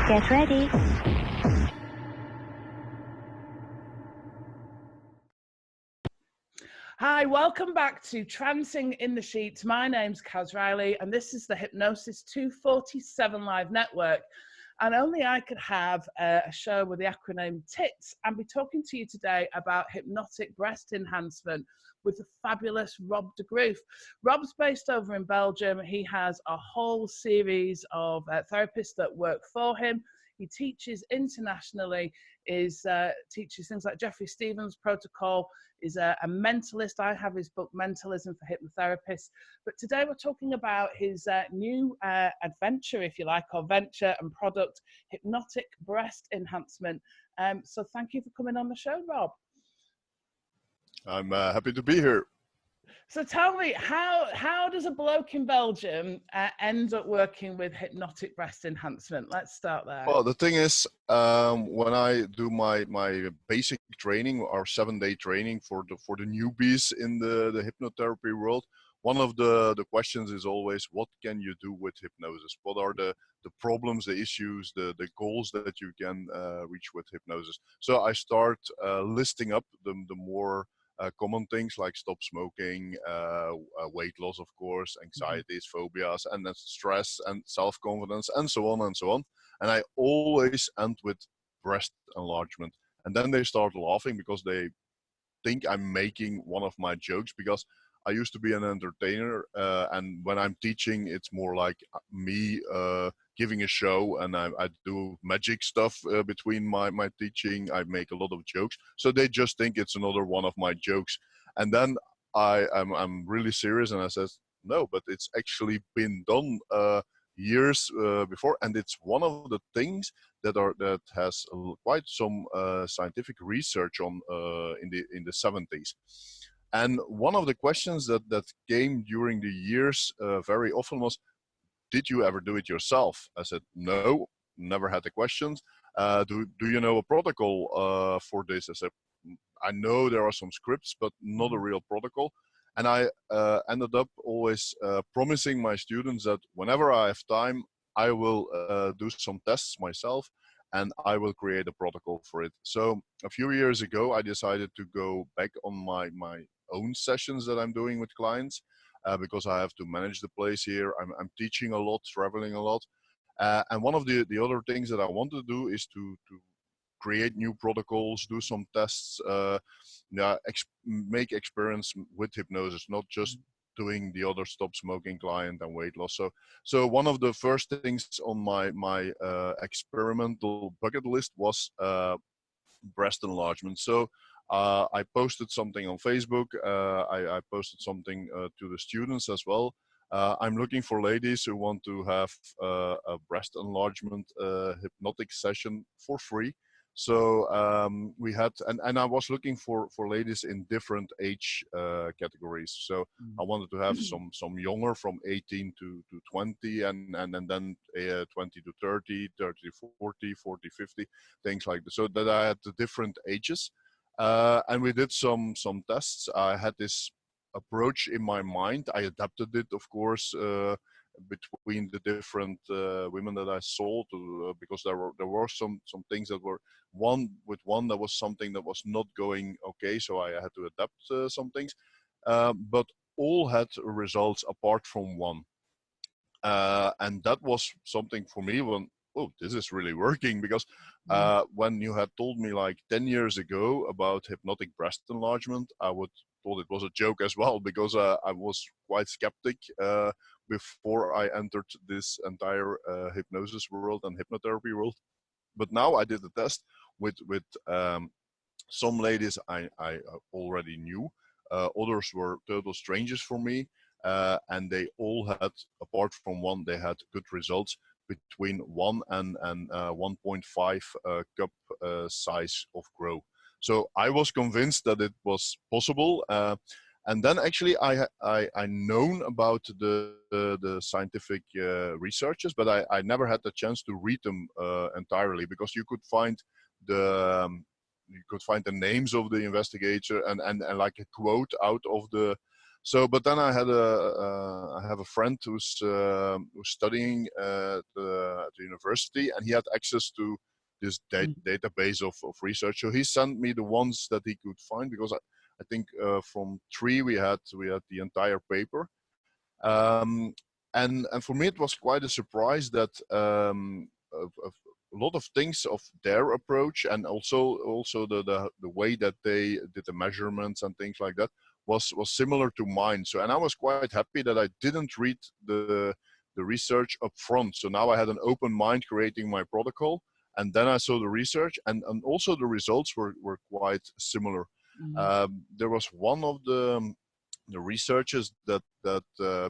Get ready. Hi, welcome back to Trancing in the Sheets. My name's Kaz Riley, and this is the Hypnosis 247 Live Network. And only I could have a show with the acronym T.I.T.S and be talking to you today about hypnotic breast enhancement with the fabulous Rob De Groof. Rob's based over in Belgium. He has a whole series of therapists that work for him. He teaches internationally, teaches things like Jeffrey Stevens protocol, is a mentalist. I have his book, Mentalism for Hypnotherapists. But today we're talking about his new adventure, if you like, or venture and product, hypnotic breast enhancement. So thank you for coming on the show, Rob. I'm happy to be here. So tell me, how does a bloke in Belgium end up working with hypnotic breast enhancement? Let's start there. Well, the thing is, when I do my basic training, our 7-day training for the newbies in the hypnotherapy world, one of the questions is always, what can you do with hypnosis? What are the problems, the issues, the goals that you can reach with hypnosis? So I start listing up the more common things like stop smoking, weight loss, of course, anxieties, phobias, and then stress and self-confidence, and so on and so on. And I always end with breast enlargement. And then they start laughing because they think I'm making one of my jokes, because I used to be an entertainer, and when I'm teaching, it's more like me giving a show, and I do magic stuff between my teaching. I make a lot of jokes, so they just think it's another one of my jokes. And then I'm really serious, and I says, no, but it's actually been done years before, and it's one of the things that has quite some scientific research on in the 70s. And one of the questions that came during the years very often was, did you ever do it yourself? I said, no, never had the questions. Do you know a protocol for this? I said, I know there are some scripts, but not a real protocol. And I ended up always promising my students that whenever I have time, I will do some tests myself, and I will create a protocol for it. So a few years ago, I decided to go back on my own sessions that I'm doing with clients, because I have to manage the place here. I'm teaching a lot, traveling a lot. And one of the other things that I want to do is to create new protocols, do some tests, make experience with hypnosis, not just doing the other stop smoking client and weight loss. So one of the first things on my experimental bucket list was breast enlargement. So I posted something on Facebook. I posted something to the students as well. I'm looking for ladies who want to have a breast enlargement hypnotic session for free. So we had, and I was looking for ladies in different age categories. So I wanted to have some younger, from 18 to 20, and then 20 to 30, 30 to 40, 40, 50, things like that. So that I had the different ages. And we did some tests. I had this approach in my mind. I adapted it, of course, between the different women that I saw, because there were some things that were one that was something that was not going okay, so I had to adapt some things. But all had results apart from one, and that was something for me when, oh, this is really working, because when you had told me like 10 years ago about hypnotic breast enlargement, I would thought it was a joke as well, because I was quite skeptic before I entered this entire hypnosis world and hypnotherapy world. But now I did the test with some ladies I already knew. Others were total strangers for me, and they all had, apart from one, they had good results between 1 and 1.5 cup size of grow. So I was convinced that it was possible. And then actually I known about the scientific researches, but I never had the chance to read them entirely, because you could find the names of the investigator and like a quote out of the But then I had I have a friend who's studying at the university, and he had access to this database of research. So he sent me the ones that he could find, because I think from 3 we had the entire paper. And for me it was quite a surprise that a lot of things of their approach, and also the way that they did the measurements and things like that was similar to mine. So, and I was quite happy that I didn't read the research up front. So now I had an open mind creating my protocol, and then I saw the research, and also the results were quite similar. There was one of the researchers that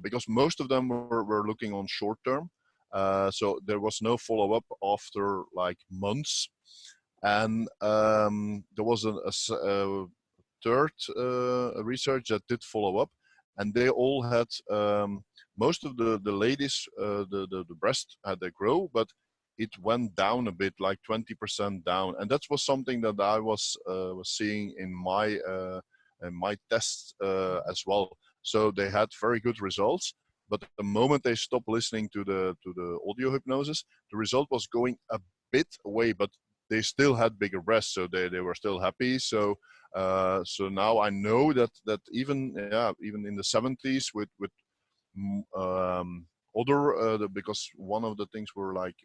because most of them were looking on short term, so there was no follow-up after like months, and there was a third research that did follow up, and they all had most of the ladies, the breast had a grow, but it went down a bit, like 20% down, and that was something that I was seeing in my tests as well. So they had very good results, but the moment they stopped listening to the audio hypnosis, the result was going a bit away, but they still had bigger breasts, so they were still happy. So now I know that even in the 70s with other because one of the things were like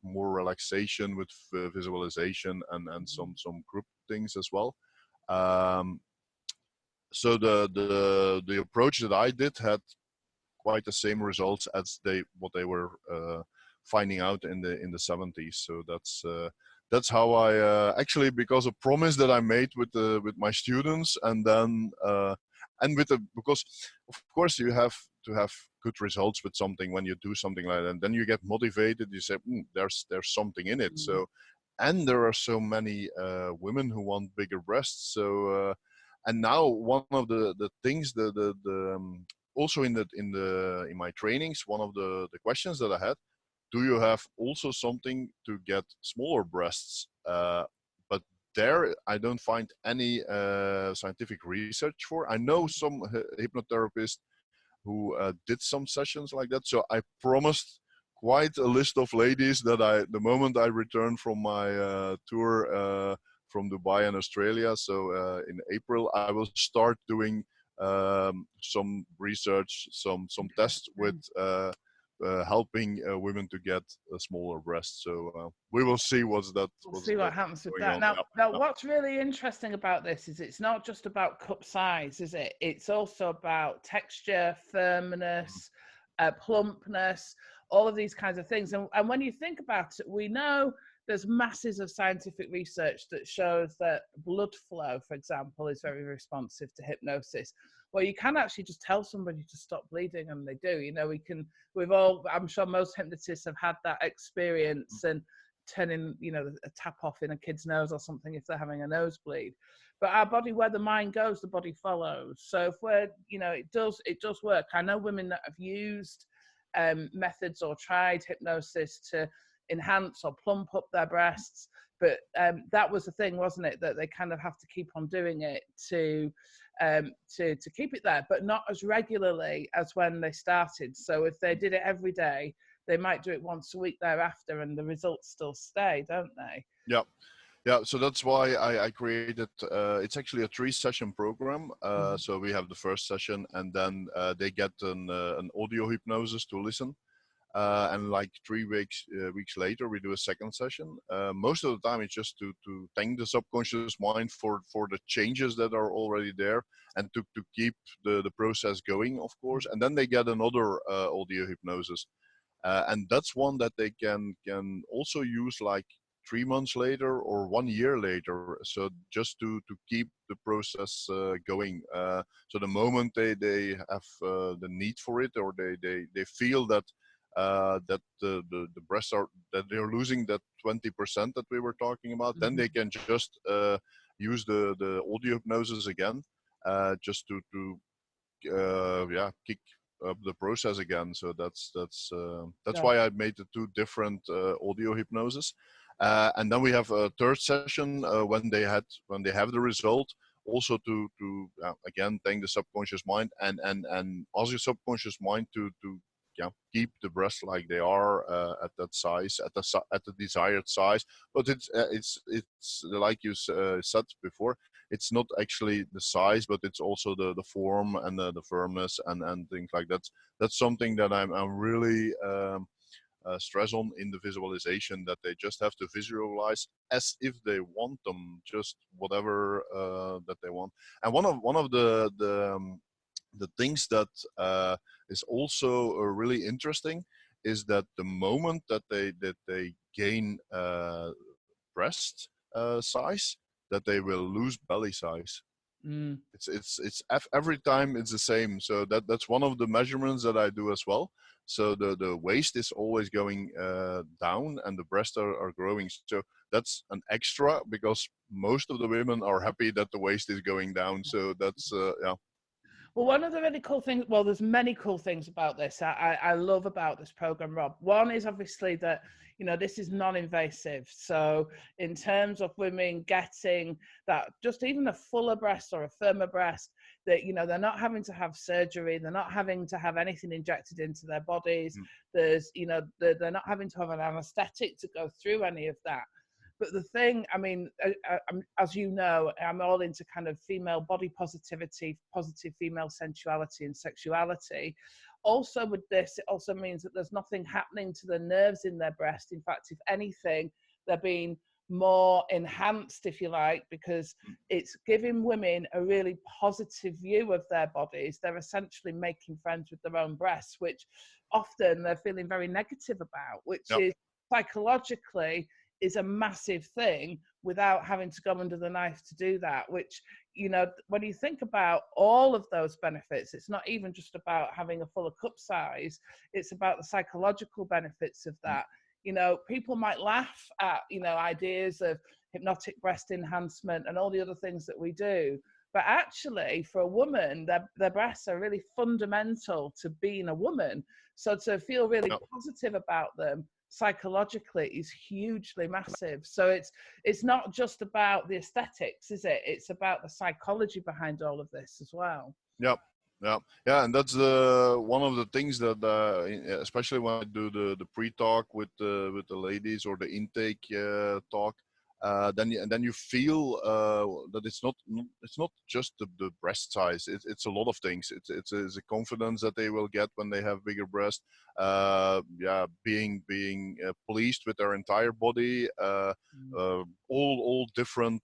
more relaxation with visualization and some group things as well. So the approach that I did had quite the same results as what they were finding out in the 70s. So that's how I actually, because a promise that I made with my students, and then because of course you have to have good results with something when you do something like that, and then you get motivated. You say, there's something in it. So, and there are so many women who want bigger breasts. So and now one of the things also in my trainings, one of the questions that I had, do you have also something to get smaller breasts? But there I don't find any scientific research for. I know some hypnotherapists who did some sessions like that. So I promised quite a list of ladies that the moment I return from my tour from Dubai and Australia, so in April, I will start doing some research, some tests with helping women to get a smaller breast. So we will see we'll see what happens with that. Now, what's really interesting about this is it's not just about cup size, is it? It's also about texture, firmness, plumpness, all of these kinds of things. And when you think about it, we know there's masses of scientific research that shows that blood flow, for example, is very responsive to hypnosis. Well, you can actually just tell somebody to stop bleeding, and they do. You know, I'm sure most hypnotists have had that experience, and turning, a tap off in a kid's nose or something if they're having a nosebleed. But our body, where the mind goes, the body follows. So if we're, it does work. I know women that have used methods or tried hypnosis to enhance or plump up their breasts, but that was the thing, wasn't it, that they kind of have to keep on doing it to keep it there, but not as regularly as when they started. So if they did it every day, they might do it once a week thereafter, and the results still stay, don't they? Yeah, so that's why I created, it's actually a 3-session program. So we have the first session, and then they get an audio hypnosis to listen. And like 3 weeks later, we do a second session. Most of the time, it's just to thank the subconscious mind for the changes that are already there, and to keep the process going, of course. And then they get another audio hypnosis. And that's one that they can also use like 3 months later or 1 year later. So just to keep the process going. So the moment they have the need for it, or they feel that that the breasts that they're losing that 20% that we were talking about, then they can just use the audio hypnosis again, just to kick up the process again. So that's why I made the 2 different audio hypnosis. And then we have a third session when they have the result. also to again thank the subconscious mind and ask your subconscious mind to keep the breasts like they are at that size, at the desired size. But it's like you said before, it's not actually the size, but it's also the form and the firmness and things like that. That's something that I'm really stress on in the visualization, that they just have to visualize as if they want them, just whatever that they want. And one of the things that is also really interesting is that the moment that they gain breast size, that they will lose belly size. Mm. It's every time it's the same. So that's one of the measurements that I do as well. So the waist is always going down and the breasts are growing. So that's an extra, because most of the women are happy that the waist is going down. So that's yeah. Well, one of the really cool things, well, there's many cool things about this. I love about this program, Rob. One is obviously that, you know, this is non-invasive. So in terms of women getting that, just even a fuller breast or a firmer breast, that, you know, they're not having to have surgery. They're not having to have anything injected into their bodies. There's, you know, they're not having to have an anesthetic to go through any of that. But the thing, I mean, as you know, I'm all into kind of female body positivity, positive female sensuality and sexuality. Also with this, it also means that there's nothing happening to the nerves in their breast. In fact, if anything, they're being more enhanced, if you like, because it's giving women a really positive view of their bodies. They're essentially making friends with their own breasts, which often they're feeling very negative about, which is psychologically is a massive thing, without having to go under the knife to do that. Which, you know, when you think about all of those benefits, it's not even just about having a fuller cup size, it's about the psychological benefits of that. You know, people might laugh at, you know, ideas of hypnotic breast enhancement and all the other things that we do, but actually for a woman, their breasts are really fundamental to being a woman. So to feel really positive about them psychologically is hugely massive. So it's not just about the aesthetics, is it? It's about the psychology behind all of this as well. Yeah, and that's one of the things that especially when I do the pre-talk with the ladies, or the intake talk, then you feel that it's not just the breast size. It's a lot of things. It's a confidence that they will get when they have bigger breasts. Being pleased with their entire body. All different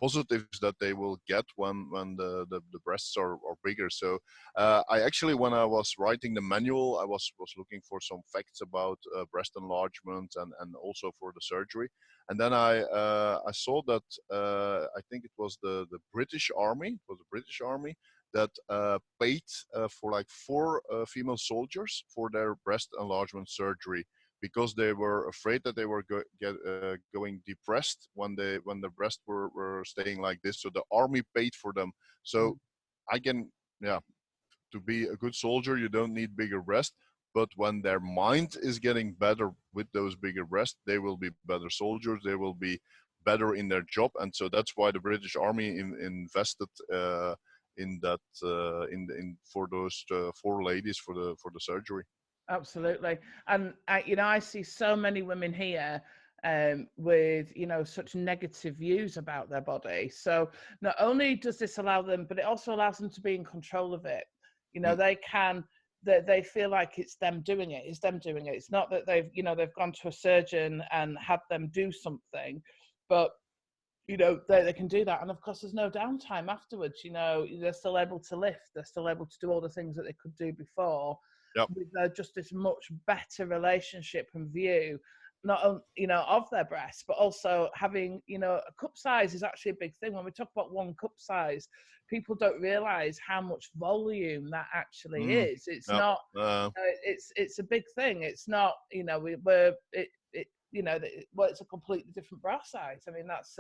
positives that they will get when the breasts are bigger. So I actually, when I was writing the manual, I was looking for some facts about breast enlargement and also for the surgery. And then I saw that I think it was the British Army. It was the British Army that paid for like 4 female soldiers for their breast enlargement surgery, because they were afraid that they were going depressed when the breasts were staying like this. So the army paid for them. So I can, to be a good soldier, you don't need bigger breasts. But when their mind is getting better with those bigger breasts, they will be better soldiers. They will be better in their job. And so that's why the British Army invested in that for those 4 ladies for the surgery. Absolutely. And you know, I see so many women here with, you know, such negative views about their body. So not only does this allow them, but it also allows them to be in control of it. You know, they feel like it's them doing it. It's them doing it. It's not that they've gone to a surgeon and had them do something, but you know, they can do that. And of course, there's no downtime afterwards. You know, they're still able to lift. They're still able to do all the things that they could do before. With just this much better relationship and view, not you know, of their breasts, but also having, you know, a cup size is actually a big thing. When we talk about 1 cup size, people don't realize how much volume that actually is. It's not. It's a big thing. It's not. You know, you know, well, it's a completely different bra size. I mean, that's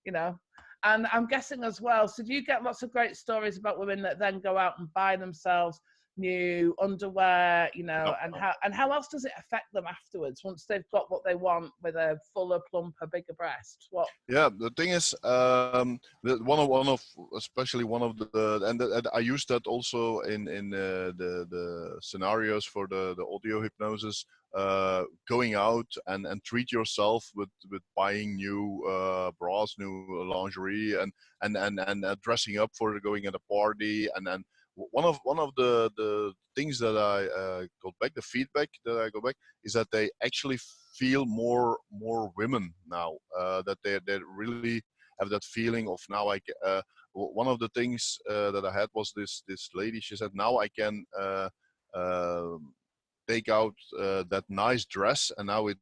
you know, and I'm guessing as well. So do you get lots of great stories about women that then go out and buy themselves new underwear, you know, Yeah. and how else does it affect them afterwards once they've got what they want with a fuller, plumper, bigger breast? What? Yeah, the thing is, one of especially one of and I use that also in the scenarios for the audio hypnosis. Going out and treat yourself with buying new bras, new lingerie, and dressing up for going at a party, and one of the things that I got back, the feedback that I got back, is that they actually feel more women now, that they really have that feeling of now one of the things that I had was this lady, she said, now I can uh, take out that nice dress, and now it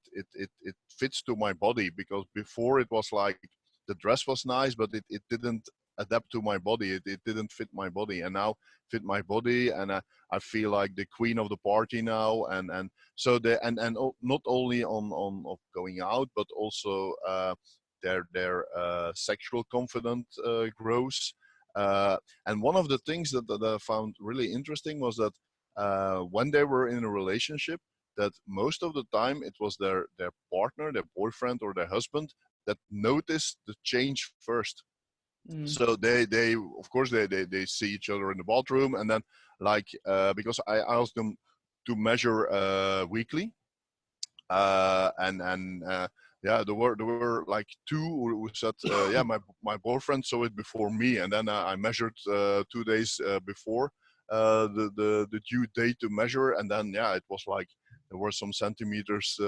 fits to my body, because before it was like the dress was nice, but it didn't adapt to my body, it didn't fit my body, and now fit my body, and I feel like the queen of the party now, and so not only on of going out, but also their sexual confidence grows. And one of the things that I found really interesting was that when they were in a relationship, that most of the time it was their partner, their boyfriend or their husband that noticed the change first. Mm. So they of course they see each other in the bathroom, and then like because I asked them to measure weekly, and yeah, there were like two who said yeah, my boyfriend saw it before me, and then I measured 2 days before the due date to measure, and then yeah, it was like there were some centimeters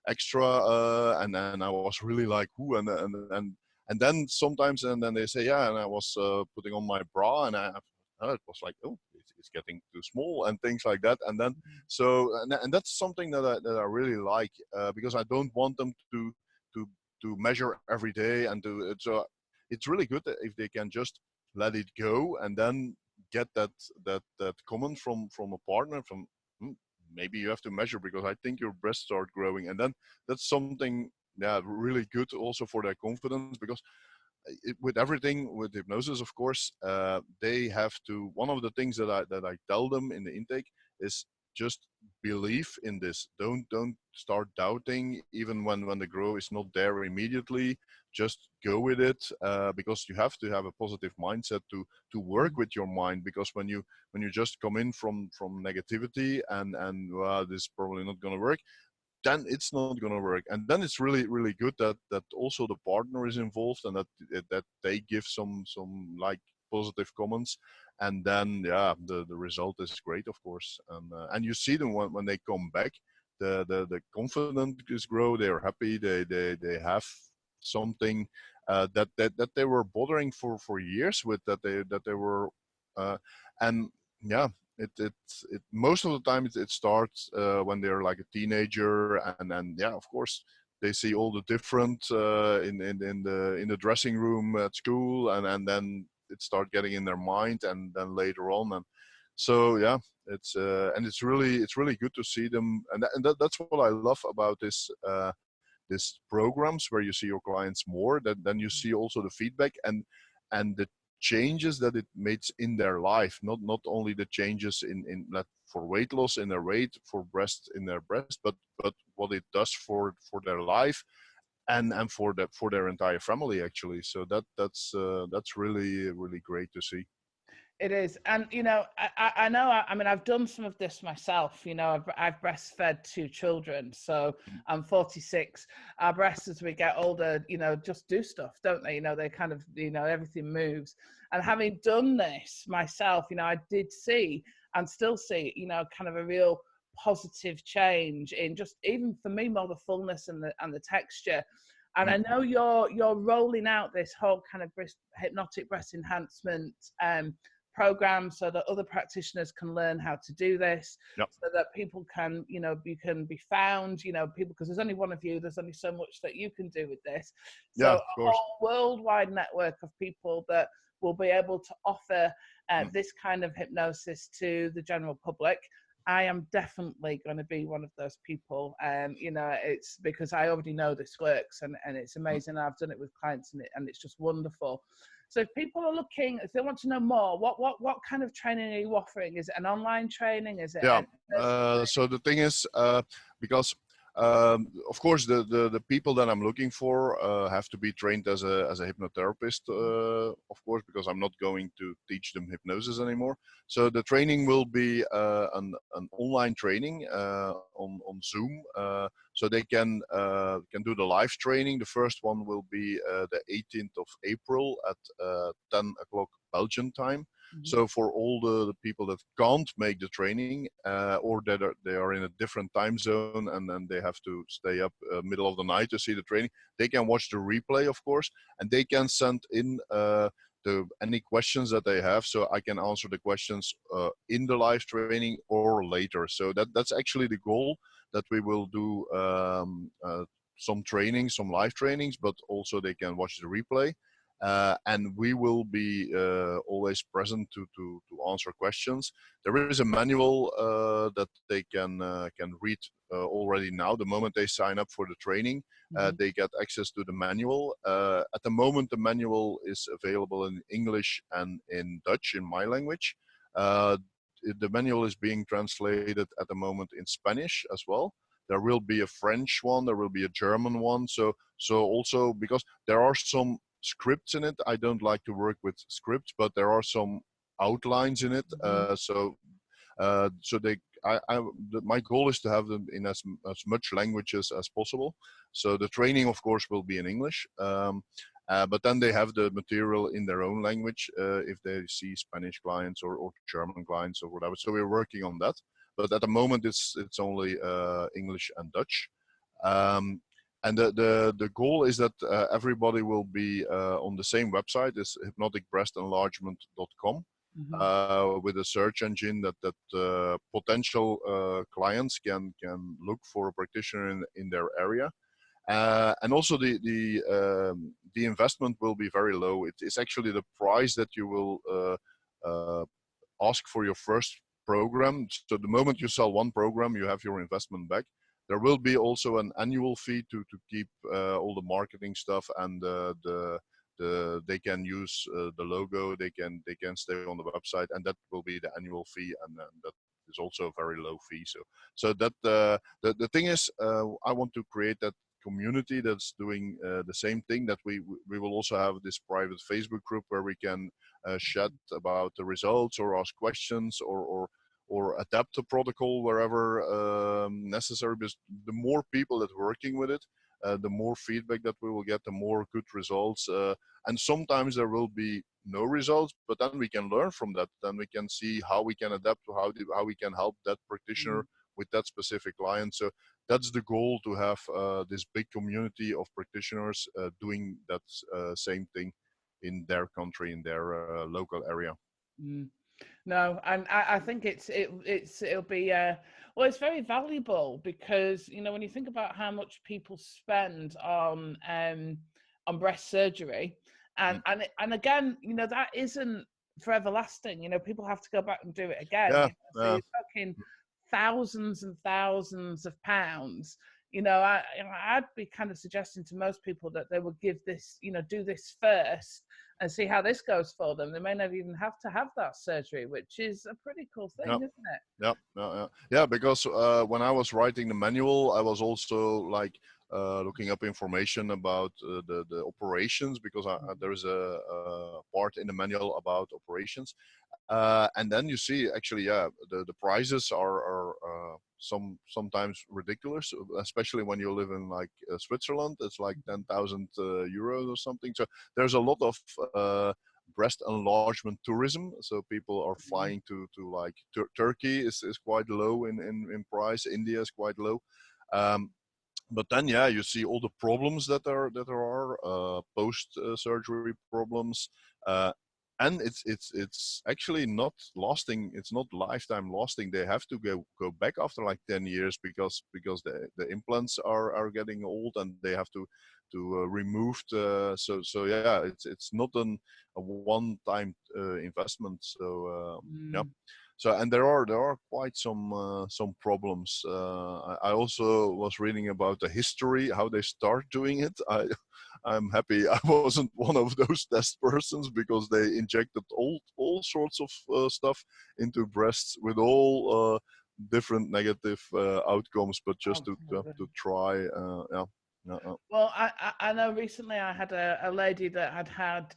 extra, and then I was really like who, and then sometimes, and then they say yeah, and I was putting on my bra, and it was like, oh, it's getting too small and things like that, and then so and that's something that I really like, because I don't want them to to measure every day, and so it's really good if they can just let it go, and then get that comment from a partner, from "Hmm, maybe you have to measure because I think your breasts start growing," and then that's something, yeah, really good also for their confidence, because with everything with hypnosis, of course, they have to. One of the things that I tell them in the intake is just believe in this. Don't start doubting, even when the grow is not there immediately. Just go with it, because you have to have a positive mindset to work with your mind. Because when you just come in from negativity, and this is probably not going to work, then it's not going to work. And then it's really good that also the partner is involved, and that they give some like positive comments, and then yeah, the result is great, of course. And you see them when they come back, the confidence is grow, they're happy, they have something that they were bothering for years with, that they were and yeah, it most of the time it starts when they're like a teenager, and yeah, of course they see all the different in the dressing room at school, and then it start getting in their mind, and then later on, and so yeah, and it's really good to see them, and that's what I love about this programs, where you see your clients more, that then you see also the feedback, and the changes that it makes in their life, not only the changes in for weight loss in their weight, for breast in their breast, but what it does for their life, and for their entire family, actually. So that's really great to see. It is. And, you know, I know, I mean, I've done some of this myself. You know, I've breastfed two children. So I'm 46. Our breasts, as we get older, you know, just do stuff, don't they? You know, they kind of, you know, everything moves. And having done this myself, you know, I did see and still see, you know, kind of a real positive change in just, even for me, more the fullness and the texture. And I know you're rolling out this whole kind of hypnotic breast enhancement program, so that other practitioners can learn how to do this, Yep. so that people can, you know, you can be found, you know, people, because there's only one of you, there's only so much that you can do with this. So Yeah, of a course. whole worldwide network of people that will be able to offer this kind of hypnosis to the general public. I am definitely going to be one of those people. You know, it's because I already know this works, and it's amazing. I've done it with clients, and it's just wonderful. So if people are looking, if they want to know more, what kind of training are you offering? Is it an online training? Is it Yeah. an in-person So the thing is, because of course the people that I'm looking for have to be trained as a hypnotherapist, of course, because I'm not going to teach them hypnosis anymore. So the training will be an online training on Zoom, so they can do the live training. The first one will be the 18th of April at 10 o'clock Belgian time. So for all the people that can't make the training or that they are in a different time zone and then they have to stay up middle of the night to see the training, they can watch the replay, of course, and they can send in any questions that they have. So I can answer the questions in the live training or later. So that's actually the goal, that we will do some trainings, some live trainings, but also they can watch the replay. And we will be always present to answer questions. There is a manual that they can read already now. The moment they sign up for the training, they get access to the manual. At the moment, the manual is available in English and in Dutch, in my language. The manual is being translated at the moment in Spanish as well. There will be a French one, there will be a German one. So also, because there are some scripts in it, I don't like to work with scripts, but there are some outlines in it. So my goal is to have them in as much languages as possible. So the training, of course, will be in English. But then they have the material in their own language if they see Spanish clients or German clients or whatever. So we're working on that. But at the moment, it's only English and Dutch. And the goal is that everybody will be on the same website, is hypnoticbreastenlargement.com, with a search engine that potential clients can look for a practitioner in their area. And also the investment will be very low. It is actually the price that you will ask for your first program. So the moment you sell one program, you have your investment back. There will be also an annual fee to keep all the marketing stuff, and they can use the logo. They can stay on the website, and that will be the annual fee, and that is also a very low fee. So that the thing is, I want to create that community that's doing the same thing. That we will also have this private Facebook group where we can chat about the results or ask questions or adapt the protocol wherever necessary. Because the more people that are working with it, the more feedback that we will get, the more good results. And sometimes there will be no results, but then we can learn from that. Then we can see how we can adapt, to how we can help that practitioner with that specific client. So that's the goal, to have this big community of practitioners doing that same thing in their country, in their local area. No, and I think it'll be well, it's very valuable, because when you think about how much people spend on breast surgery, and again, that isn't forever lasting. People have to go back and do it again. Yeah, So you're talking thousands and thousands of pounds. I'd be kind of suggesting to most people that they would give this, do this first and see how this goes for them. They may not even have to have that surgery, which is a pretty cool thing, isn't it? Yeah. Because when I was writing the manual, I was also like looking up information about the operations, because there is a part in the manual about operations. And then you see, actually, the prices are sometimes ridiculous, especially when you live in like Switzerland. It's like 10,000 euros or something. So there's a lot of breast enlargement tourism. So people are flying to like Turkey is quite low in price. India is quite low. But then, you see all the problems that there are post surgery problems. And it's actually not lasting. It's not lifetime lasting. They have to go back after like 10 years because the implants are getting old, and they have to remove so it's not a one-time investment. So So, and there are quite some problems. I also was reading about the history, how they start doing it. I'm happy I wasn't one of those test persons, because they injected all sorts of stuff into breasts with all different negative outcomes, but just to try. Yeah. Well, I know recently I had a lady that had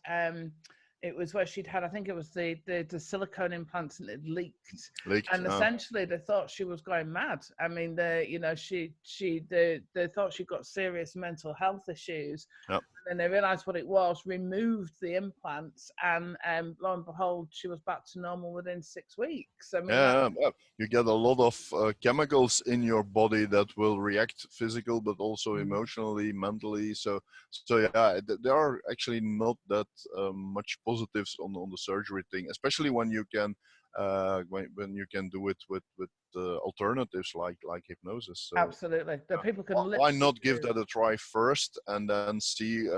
it was where she'd had, I think it was the silicone implants, and it leaked. And essentially they thought she was going mad. I mean, they thought she got serious mental health issues. Yep. And then they realized what it was, removed the implants, and lo and behold, she was back to normal within 6 weeks. I mean, you get a lot of chemicals in your body that will react physical, but also emotionally, mentally. So yeah, there are actually not that much positives on the surgery thing, especially when you can when you can do it with alternatives like hypnosis. So, absolutely, that people can. Why not give that a try first, and then see,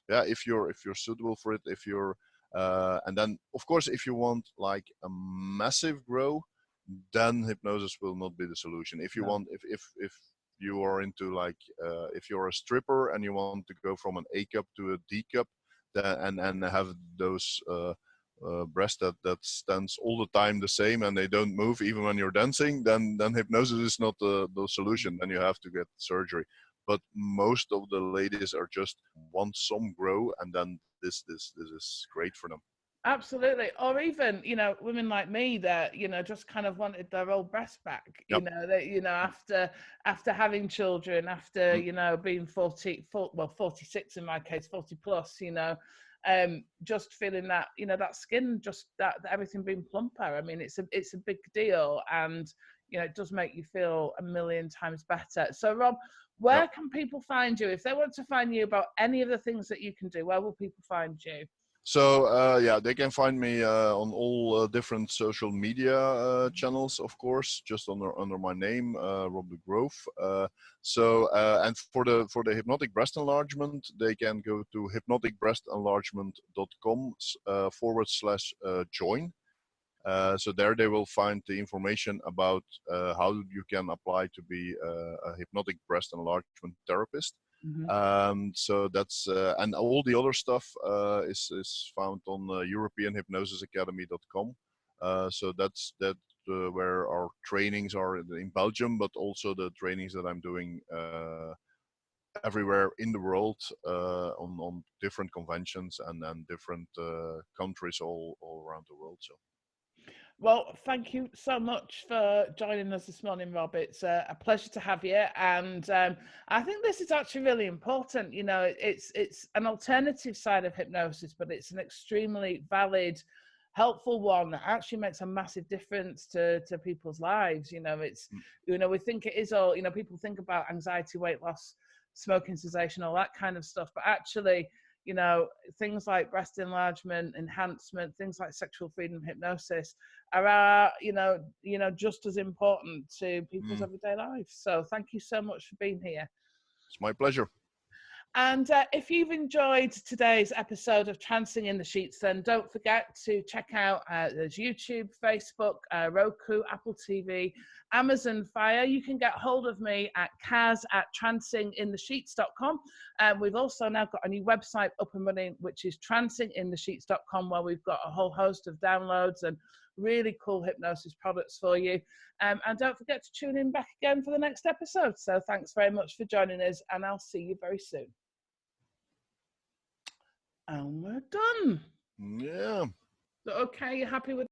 yeah, if you're suitable for it, if you're, and then of course, if you want like a massive grow, then hypnosis will not be the solution. If you want, if you are into like, if you're a stripper and you want to go from an A cup to a D cup, and have those breasts that stands all the time the same and they don't move even when you're dancing, then hypnosis is not the solution. Then you have to get surgery. But most of the ladies are just want some grow, and then this is great for them. Absolutely. Or even, women like me that, just kind of wanted their old breast back, Yep. After having children, after, being 46 in my case, 40 plus, just feeling that, that skin, just that everything being plumper. I mean, it's a big deal, and, it does make you feel a million times better. So Rob, where can people find you? If they want to find you about any of the things that you can do, where will people find you? So yeah, they can find me on all different social media channels, of course, just under my name, Rob De Groof. And for the hypnotic breast enlargement, they can go to hypnoticbreastenlargement.com /join. So there they will find the information about how you can apply to be a hypnotic breast enlargement therapist. So that's and all the other stuff is found on European Hypnosis Academy.com. So that's where our trainings are in Belgium, but also the trainings that I'm doing everywhere in the world on different conventions and different countries all around the world. So. Well, thank you so much for joining us this morning, Rob. It's a pleasure to have you, and I think this is actually really important. It's an alternative side of hypnosis, but it's an extremely valid, helpful one that actually makes a massive difference to people's lives. It's we think it is all. People think about anxiety, weight loss, smoking cessation, all that kind of stuff, but actually, things like breast enlargement, enhancement, things like sexual freedom hypnosis are, just as important to people's everyday lives. So thank you so much for being here. It's my pleasure. And if you've enjoyed today's episode of Trancing in the Sheets, then don't forget to check out there's YouTube, Facebook, Roku, Apple TV, Amazon Fire. You can get hold of me at kaz@trancinginthesheets.com. We've also now got a new website up and running, which is trancinginthesheets.com, where we've got a whole host of downloads and really cool hypnosis products for you. And don't forget to tune in back again for the next episode. So thanks very much for joining us, and I'll see you very soon. And we're done. Yeah. Okay, you happy with